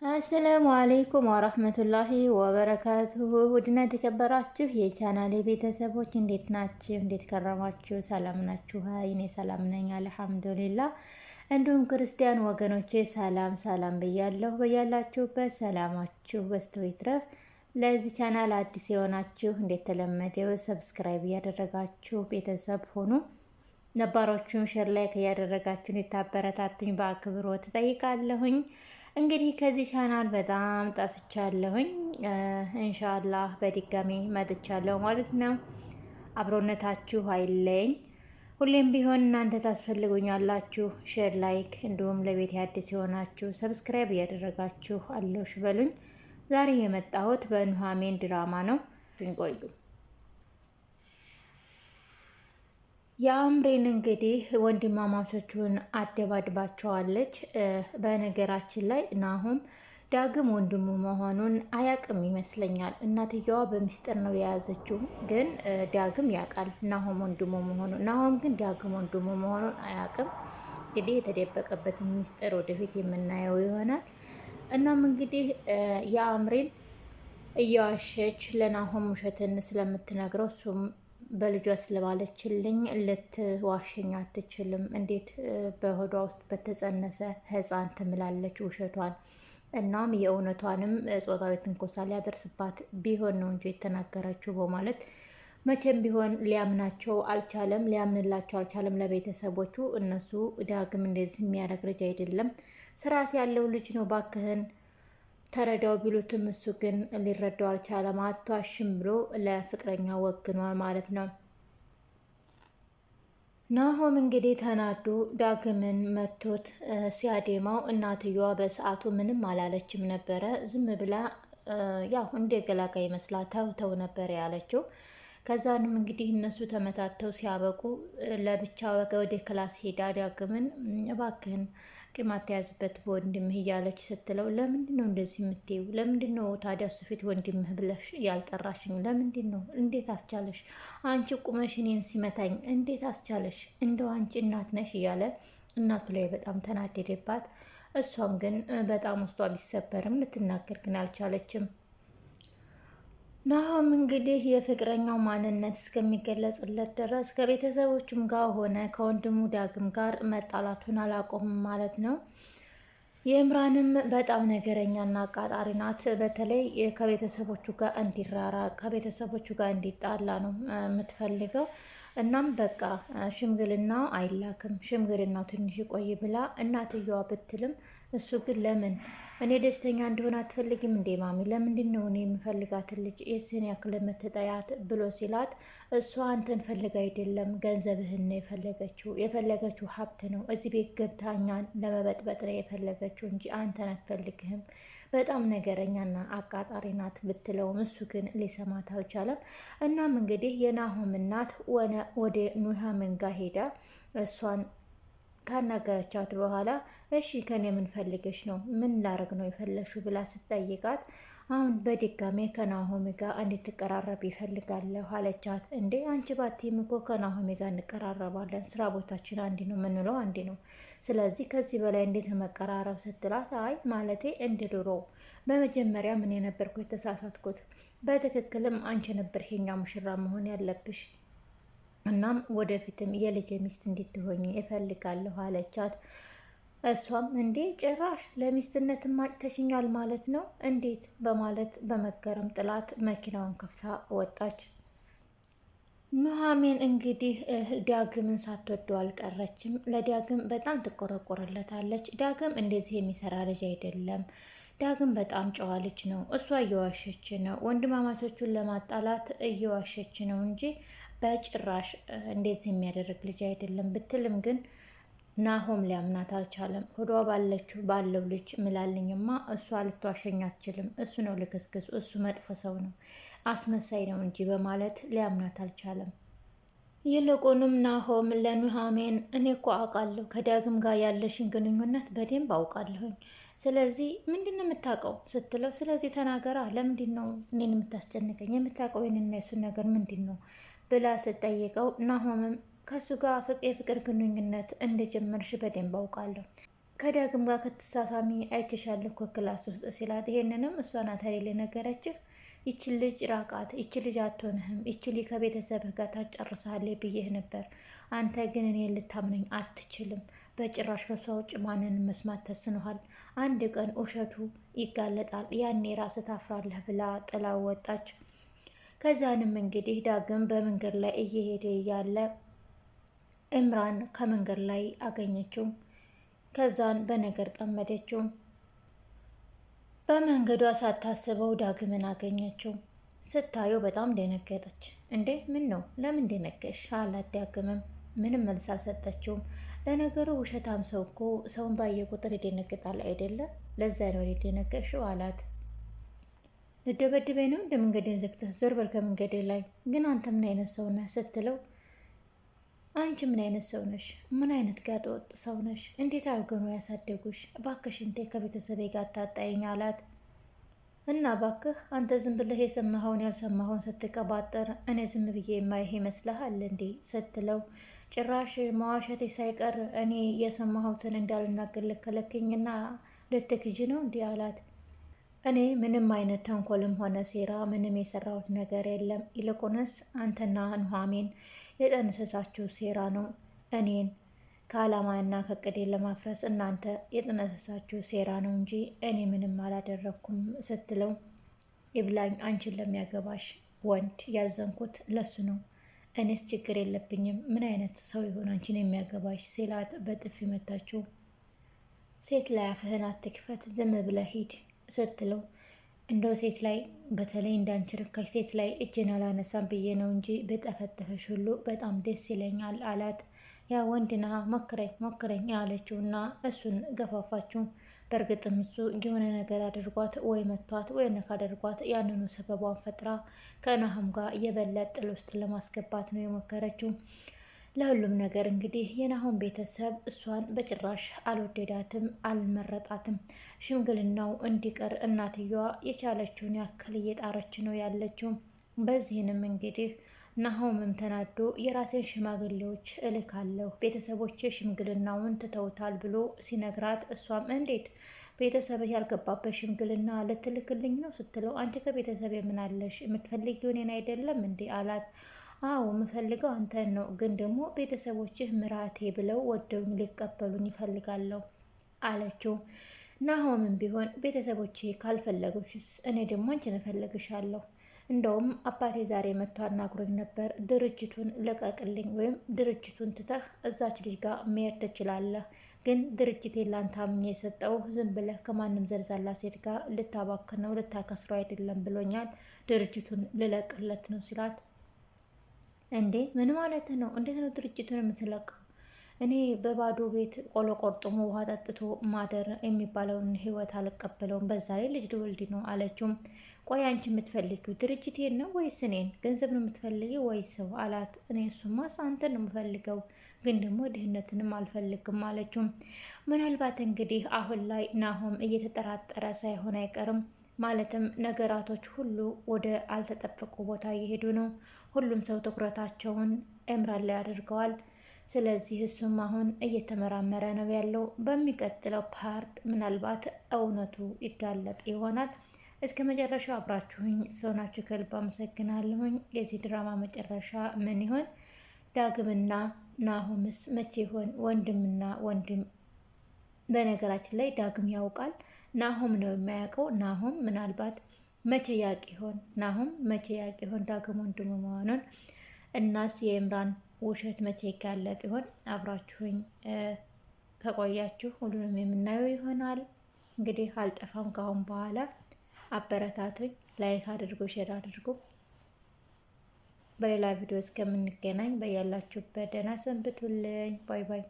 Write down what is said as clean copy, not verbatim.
አሰላሙ አለይኩም ወራህመቱላሂ ወበረካቱሁ። ውድና የተከበራችሁ የቻናሌ ቤተሰቦች እንዴት ናችሁ? እንዴት ከረማችሁ? ሰላም ናችሁ? እኔ ሰላም ነኝ አልሐምዱሊላህ። እንዲሁም ክርስቲያን ወገኖቼ ሰላም ብያለሁ። በያላችሁበት ሰላማችሁ በዝቶ ይትረፍ። ለዚህ ቻናል አዲስ የሆናችሁ እንደተለመደው ሰብስክራይብ እያደረጋችሁ ቤተሰብ ሆኑ። ነባሮቹን ሼር ላይክ እያደረጋችሁ እንድታበረታቱኝ በአክብሮት እጠይቃለሁኝ። እንግዲህ ከዚህ ቻናል በጣም ጠፍቻለሁኝ። ኢንሻአላህ በድጋሚ መጥቻለሁ ማለት ነው። አብሮነታችሁ አይለኝ። ሁሌም ቢሆን እናንተ ታስፈልጉኛላችሁ። ሼር ላይክ፣ እንዲሁም ለቤት አዲስ የሆናችሁ ሰብስክራይብ እያደረጋችሁ አለሽ በሉኝ። ዛሬ የመጣሁት በኑሃሚን ድራማ ነው። ቆዩ። የአምሬን እንግዲህ ወንድማማቾቹን አደባድባቸዋለች። በነገራችን ላይ ናሆም ዳግም ወንድሙ መሆኑን አያቅም ይመስለኛል። እናትየዋ በሚስጥር ነው የያዘችው፣ ግን ዳግም ያውቃል ናሆም ወንድሙ መሆኑን። ናሆም ግን ዳግም ወንድሙ መሆኑን አያቅም። እንግዲህ የተደበቀበትን ሚስጥር ወደፊት የምናየው ይሆናል። እናም እንግዲህ የአምሬን እየዋሸች ለናሆም ውሸትን ስለምትነግረው እሱም በልጇ ስለባለችልኝ ልትዋሸኝ አትችልም። እንዴት በሆዷ ውስጥ በተጸነሰ ሕፃን ትምላለች ውሸቷን። እናም የእውነቷንም ጾታዊ ትንኮሳ ሊያደርስባት ቢሆን ነው እንጂ የተናገረችው በማለት መቼም ቢሆን ሊያምናቸው አልቻለም፣ ሊያምንላቸው አልቻለም ለቤተሰቦቹ። እነሱ ዳግም እንደዚህ የሚያደርግ ልጅ አይደለም፣ ስርዓት ያለው ልጅ ነው፣ ባክህን ተረዳው ቢሉትም እሱ ግን ሊረዳው አልቻለም። አቷሽም ብሎ ለፍቅረኛ ወግኗል ማለት ነው። ናሆም እንግዲህ ተናዶ ዳግምን መቶት ሲያዴማው እናትየዋ በሰዓቱ ምንም አላለችም ነበረ። ዝም ብላ ያው እንደ ገላጋይ መስላ ተው ነበር ያለችው። ከዛንም እንግዲህ እነሱ ተመታተው ሲያበቁ ለብቻ ወደ ክላስ ሄዳ ዳግምን እባክህን ቂም አትያዝበት በወንድምህ እያለች ስትለው፣ ለምንድን ነው እንደዚህ የምትይው? ለምንድን ነው ታዲያ እሱ ፊት ወንድምህ ብለሽ ያልጠራሽኝ? ለምንድን ነው? እንዴት አስቻለሽ? አንቺ ቁመሽ እኔን ሲመታኝ እንዴት አስቻለሽ? እንደው አንቺ እናት ነሽ እያለ እናቱ ላይ በጣም ተናደደባት። እሷም ግን በጣም ውስጧ ቢሰበርም ልትናገር ግን አልቻለችም። ናሆም እንግዲህ የፍቅረኛው ማንነት እስከሚገለጽለት ድረስ ከቤተሰቦቹም ጋር ሆነ ከወንድሙ ዳግም ጋር መጣላቱን አላቆምም ማለት ነው። የእምራንም በጣም ነገረኛና አቃጣሪ ናት። በተለይ ከቤተሰቦቹ ጋር እንዲራራቅ ከቤተሰቦቹ ጋር እንዲጣላ ነው የምትፈልገው። እናም በቃ ሽምግልናው አይላክም፣ ሽምግልናው ትንሽ ይቆይ ብላ እናትየዋ ብትልም እሱ ግን ለምን እኔ ደስተኛ እንደሆነ አትፈልጊም እንዴ ማሚ? ለምንድን ነው እኔ የምፈልጋትን ልጅ የስን ያክል የምትጠያት ብሎ ሲላት፣ እሷ አንተን ፈልግ አይደለም ገንዘብህን ነው የፈለገችው ሀብት ነው። እዚህ ቤት ገብታ እኛን ለመበጥበጥ ነው የፈለገችው እንጂ አንተን አትፈልግህም። በጣም ነገረኛና አቃጣሪ ናት ብትለውም እሱ ግን ሊሰማት አልቻለም። እናም እንግዲህ የናሆም እናት ወደ ኑሃሚን ጋር ሄዳ እሷን ካናገረቻት በኋላ እሺ ከኔ ምን ፈልገሽ ነው? ምን ላረግ ነው የፈለሹ ብላ ስትጠይቃት አሁን በድጋሜ ከናሆሚ ጋር እንድትቀራረብ ይፈልጋለሁ አለቻት። እንዴ አንቺ ባቲም እኮ ከናሆሚ ጋር እንቀራረባለን፣ ስራ ቦታችን አንድ ነው፣ ምንለው አንድ ነው። ስለዚህ ከዚህ በላይ እንዴት መቀራረብ ስትላት፣ አይ ማለቴ እንደ ድሮ በመጀመሪያ ምን የነበርኩ የተሳሳትኩት፣ በትክክልም አንቺ ነበር የኛ ሙሽራ መሆን ያለብሽ። እናም ወደፊትም የልጅ ሚስት እንድትሆኝ እፈልጋለሁ አለቻት። እሷም እንዴ ጭራሽ ለሚስትነት ማጭተሽኛል ማለት ነው እንዴት? በማለት በመገረም ጥላት መኪናውን ከፍታ ወጣች። ኑሃሚን እንግዲህ ዳግምን ሳትወደው አልቀረችም። ለዳግም በጣም ትቆረቆርለታለች። ዳግም እንደዚህ የሚሰራ ልጅ አይደለም። ዳግም በጣም ጨዋ ልጅ ነው። እሷ እየዋሸች ነው፣ ወንድማማቾቹን ለማጣላት እየዋሸች ነው እንጂ በጭራሽ እንደዚህ የሚያደርግ ልጅ አይደለም ብትልም ግን ናሆም ሊያምናት አልቻለም። ሆዷ ባለው ልጅ ምላልኝማ እሷ ልትዋሸኝ አትችልም። እሱ ነው ልክስክሱ፣ እሱ መጥፎ ሰው ነው፣ አስመሳይ ነው እንጂ በማለት ሊያምናት አልቻለም። ይልቁንም ናሆም ለኑሃሚን እኔ እኮ አውቃለሁ ከዳግም ጋር ያለሽን ግንኙነት በደንብ አውቃለሁኝ። ስለዚህ ምንድን ነው የምታውቀው ስትለው፣ ስለዚህ ተናገራ፣ ለምንድን ነው እኔን የምታስጨንቀኝ? የምታውቀው ይህንና የሱን ነገር ምንድን ነው ብላ ስትጠይቀው፣ ናሆምም ከሱ ጋር የፍቅር ግንኙነት እንደጀመርሽ በደንብ አውቃለሁ ከዳግም ጋር ከተሳሳሚ አይችሻለሁ እኮ ክላስ ውስጥ ሲላት፣ ይሄንንም እሷ ናት አይደል ነገረችህ? ይቺ ልጅ ራቃት፣ ይቺ ልጅ አትሆንህም፣ ይቺ ልጅ ከቤተሰብህ ጋር ታጨርሳለች ብዬህ ነበር። አንተ ግን እኔን ልታምነኝ አትችልም። በጭራሽ ከሷ ውጭ ማንንም መስማት ተስኖሃል። አንድ ቀን ውሸቱ ይጋለጣል፣ ያኔ ራስህ ታፍራለህ ብላ ጥላው ወጣች። ከዛንም እንግዲህ ዳግም በመንገድ ላይ እየሄደ እያለ እምራን ከመንገድ ላይ አገኘችው። ከዛን በነገር ጠመደችው። በመንገዷ ሳታስበው ዳግምን አገኘችው። ስታየው በጣም ደነገጠች። እንዴ ምን ነው ለምን ደነገሽ አላት። ዳግምም ምንም መልስ አልሰጠችውም። ለነገሩ ውሸታም ሰው እኮ ሰውን ባየ ቁጥር ይደነግጣል አይደለ? ለዛ ነው የደነገጥሽው አላት። ልደበድበኝ ነው እንደ መንገዴን ዘግተህ ዞር በል ከመንገዴ ላይ። ግን አንተ ምን አይነት ሰው ነህ ስትለው፣ አንቺ ምን አይነት ሰው ነሽ? ምን አይነት ጋጠ ወጥ ሰው ነሽ? እንዴት አድርገው ነው ያሳደጉሽ? እባክሽ እንዴ ከቤተሰቤ ጋር ታጣይኝ አላት። እና እባክህ አንተ ዝም ብለህ የሰማኸውን ያልሰማኸውን ስትቀባጠር እኔ ዝም ብዬ የማይህ ይመስልሃል እንዴ ስትለው፣ ጭራሽ መዋሸቴ ሳይቀር እኔ የሰማሁትን እንዳልናገር ልከለክኝና ልትክጂ ነው እንዲህ አላት። እኔ ምንም አይነት ተንኮልም ሆነ ሴራ ምንም የሰራሁት ነገር የለም። ይልቁንስ አንተና ኑሐሚን የጠነሰሳችሁ ሴራ ነው። እኔን ከዓላማና ከቅዴን ለማፍረስ እናንተ የጠነሰሳችሁ ሴራ ነው እንጂ እኔ ምንም አላደረኩም ስትለው፣ ይብላኝ አንቺን ለሚያገባሽ ወንድ ያዘንኩት ለሱ ነው። እኔስ ችግር የለብኝም። ምን አይነት ሰው ይሆን አንቺን የሚያገባሽ ሲላት በጥፊ መታችው። ሴት ላይ አፍህን አትክፈት፣ ዝም ብለህ ሂድ ስትለው፣ እንደው ሴት ላይ በተለይ እንዳንቺ ርካሽ ሴት ላይ እጅን አላነሳም ብዬ ነው እንጂ በጠፈጠፈሽ ሁሉ በጣም ደስ ይለኛል አላት። ያ ወንድና ሞክረኝ አለችው እና እሱን ገፋፋችው። በእርግጥም እሱ የሆነ ነገር አድርጓት ወይ መቷት ወይ ነካ አድርጓት ያንኑ ሰበቧን ፈጥራ ከናሆም ጋር የበለጠ ጥል ውስጥ ለማስገባት ነው የሞከረችው። ለሁሉም ነገር እንግዲህ የናሆም ቤተሰብ እሷን በጭራሽ አልወደዳትም፣ አልመረጣትም። ሽምግልናው እንዲቀር እናትየዋ የቻለችውን ያክል እየጣረች ነው ያለችው። በዚህንም እንግዲህ ናሆምም ተናዶ የራሴን ሽማግሌዎች እልካለሁ፣ ቤተሰቦች ሽምግልናውን ትተውታል ብሎ ሲነግራት፣ እሷም እንዴት ቤተሰብ ያልገባበት ሽምግልና ልትልክልኝ ነው ስትለው፣ አንቺ ከቤተሰብ የምናለሽ የምትፈልጊው እኔን አይደለም እንዴ አላት። አዎ የምፈልገው አንተን ነው፣ ግን ደግሞ ቤተሰቦችህ ምራቴ ብለው ወደውኝ ሊቀበሉኝ ይፈልጋለሁ አለችው። ናሆምም ቢሆን ቤተሰቦቼ ካልፈለጉሽስ እኔ ደግሞ አንቺን እፈልግሻለሁ። እንደውም አባቴ ዛሬ መጥቶ አናግሮኝ ነበር። ድርጅቱን ልቀቅልኝ ወይም ድርጅቱን ትተህ እዛች ልጅ ጋር መሄድ ትችላለህ፣ ግን ድርጅቴን ላንተ አምኜ የሰጠው ዝም ብለህ ከማንም ዘልዛላ ሴት ጋር ልታባክነው ልታከስረው አይደለም ብሎኛል። ድርጅቱን ልለቅለት ነው ሲላት፣ እንዴ ምን ማለት ነው? እንዴት ነው ድርጅቱን የምትለቀው? እኔ በባዶ ቤት ቆሎ ቆርጥሞ ውሃ ጠጥቶ ማደር የሚባለውን ህይወት አልቀበለውም። በዛ ላይ ልጅ ልወልድ ነው አለችው። ቆይ አንቺ የምትፈልጊው ድርጅቴን ነው ወይስ እኔን? ገንዘብ ነው የምትፈልጊው ወይስ ሰው አላት። እኔ እሱማ አንተን ነው የምፈልገው፣ ግን ደግሞ ድህነትንም አልፈልግም አለችው። ምናልባት እንግዲህ አሁን ላይ ናሆም እየተጠራጠረ ሳይሆን አይቀርም። ማለትም ነገራቶች ሁሉ ወደ አልተጠበቁ ቦታ እየሄዱ ነው። ሁሉም ሰው ትኩረታቸውን ኤምራን ላይ አድርገዋል። ስለዚህ እሱም አሁን እየተመራመረ ነው ያለው። በሚቀጥለው ፓርት ምናልባት እውነቱ ይጋለጥ ይሆናል። እስከ መጨረሻው አብራችሁኝ ስለሆናችሁ ከልብ አመሰግናለሁኝ። የዚህ ድራማ መጨረሻ ምን ይሆን? ዳግምና ናሆምስ መቼ ይሆን ወንድምና ወንድም? በነገራችን ላይ ዳግም ያውቃል፣ ናሆም ነው የማያውቀው። ናሆም ምናልባት መቼ ያውቅ ይሆን? ናሆም መቼ ያውቅ ይሆን ዳግም ወንድሙ መሆኑን? እናስ የኤምራን ውሸት መቼ ይጋለጥ ይሆን? አብራችሁኝ ከቆያችሁ ሁሉንም የምናየው ይሆናል። እንግዲህ አልጠፋም። ካሁን በኋላ አበረታቱኝ፣ ላይክ አድርጎ ሼር አድርጎ። በሌላ ቪዲዮ እስከምንገናኝ በያላችሁበት ደህና ሰንብቱልኝ። ባይ ባይ።